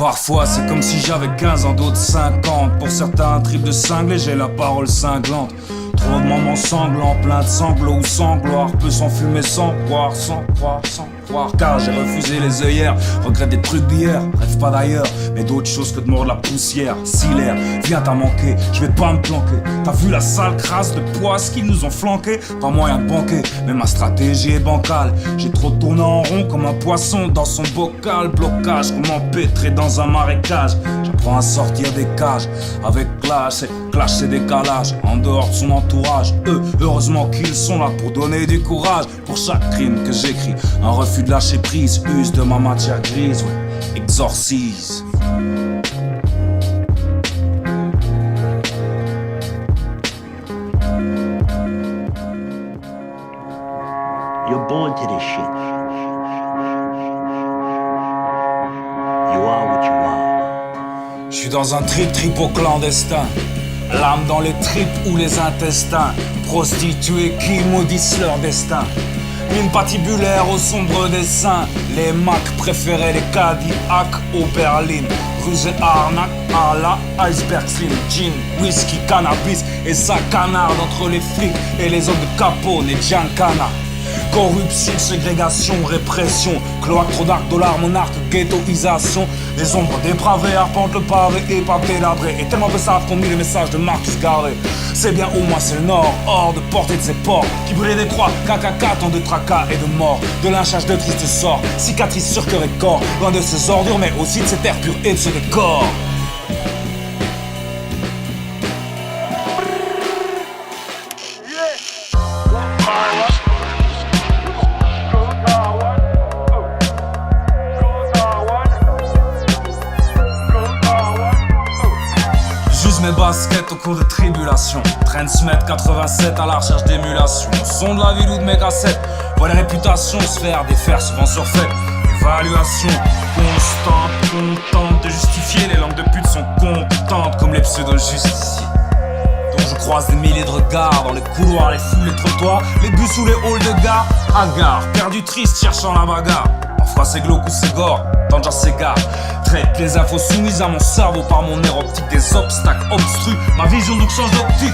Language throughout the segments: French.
Parfois c'est comme si j'avais 15 ans, d'autres 50. Pour certains un trip de cinglé, j'ai la parole cinglante. Trop de moments sanglants, plein de sanglots ou sans gloire. Peut s'enfumer sans croire, sans croire, sans croire. Car j'ai refusé les œillères, regrette des trucs d'hier. Rêve pas d'ailleurs, mais d'autres choses que de mordre la poussière. Si l'air vient à manquer, je vais pas me planquer. T'as vu la sale crasse de poisse qu'ils nous ont flanqué? Pas moyen de banquer, mais ma stratégie est bancale. J'ai trop tourné en rond comme un poisson dans son bocal. Blocage, comment pétrer dans un marécage. J'apprends à sortir des cages avec clash c'est décalage. En dehors de son entourage, heureusement qu'ils sont là pour donner du courage. Pour chaque crime que j'écris, un refus de lâcher prise. Use de ma matière grise, ouais, exorcise. You're born to this shit. You are what you are. Je suis dans un trip au clandestin. L'âme dans les tripes ou les intestins. Prostituées qui maudissent leur destin. Mine patibulaire au sombre dessin. Les Macs préféraient les Cadillac au Berlin. Rusé arnaque à la iceberg slim. Gin, whisky, cannabis et ça canarde entre les flics et les hommes de Capone et Giancana. Corruption, ségrégation, répression, cloaque, trop d'arc, dollars, monarque, ghettoisation. Les ombres dépravées arpentent le pavé et pas délabré. Et tellement peu savent qu'on mis les messages de Marcus Garvey. C'est bien au moins c'est le nord, hors de portée de ses ports. Qui brûlait des croix, caca, tant de tracas et de morts. De lynchage de tristes sorts, cicatrices sur cœur et corps. Loin de ces ordures mais aussi de ces terres pures et de ce décor. Mes baskets au cours de tribulation. Transmettre 87 à la recherche d'émulation. Son de la ville ou de mes cassettes. Vois les réputations se faire défaire souvent surfait. Évaluation constante, contente de justifier. Les langues de pute sont contentes comme les pseudo-justiciers. Donc je croise des milliers de regards dans les couloirs, les foules, les trottoirs, les bus ou les halls de gare. Hagard, perdu triste, cherchant la bagarre. Parfois c'est glauque ou c'est gore, tant déjà s'égare. Traite les infos soumises à mon cerveau par mon air optique. Des obstacles obstruent ma vision donc change d'optique.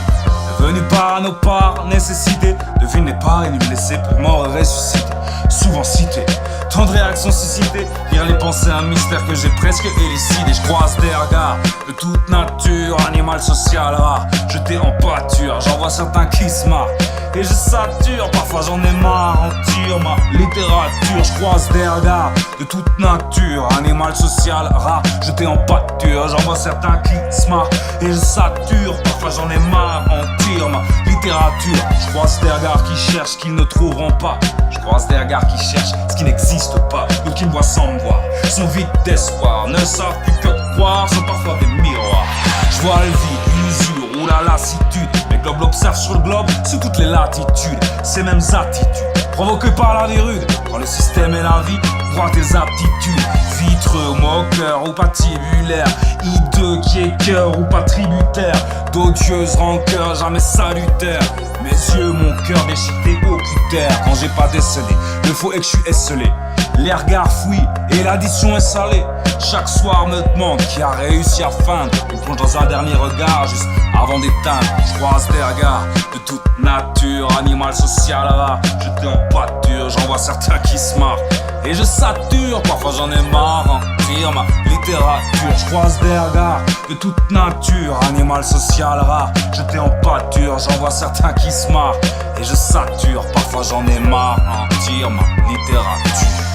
Devenu par nos parts, nécessité. Devine les parts et nous laisser pour mort et ressuscité. Souvent cité, tant de réactions suscitées. Lire les pensées, un mystère que j'ai presque élucidé. Je croise des regards de toute nature, animal social rare. Jeté en pâture, j'en vois certains qui se marrent. Et je sature, parfois j'en ai marre. En tire ma littérature, je croise des regards de toute nature, animal social rare. Jeté en pâture, j'en vois certains qui se marrent. Et je sature, parfois j'en ai marre. En tire ma littérature, je croise des regards qui cherchent ce qu'ils ne trouveront pas. Je croise des regards qui cherchent ce qui n'existe pas. D'autres qui me voient sans me voir, sont vides d'espoir. Ne savent plus que croire, sont parfois des miroirs. Je vois le vide, l'usure ou la lassitude. Mes globes l'observent sur le globe, sous toutes les latitudes. Ces mêmes attitudes, provoquées par la vie rude. Quand le système et la vie voient tes aptitudes. Vitreux, moqueur ou patibulaire. Hideux qui est cœur ou pas tributaire. D'odieuses rancœurs jamais salutaires. Mes yeux, mon cœur déchiqueté au cutter. Quand j'ai pas décelé le faux et que je suis esselé. Les regards fouillent et l'addition est salée. Chaque soir me demande qui a réussi à feindre. Je plonge dans un dernier regard juste avant d'éteindre. Je croise des regards de toute nature, animal social rare. Jeté en pâture, j'en vois certains qui se marrent. Et je sature, parfois j'en ai marre. Tire ma littérature, je croise des regards de toute nature, animal social rare. Jeté en pâture, j'en vois certains qui se marrent. Et je sature, parfois j'en ai marre. Tire ma littérature.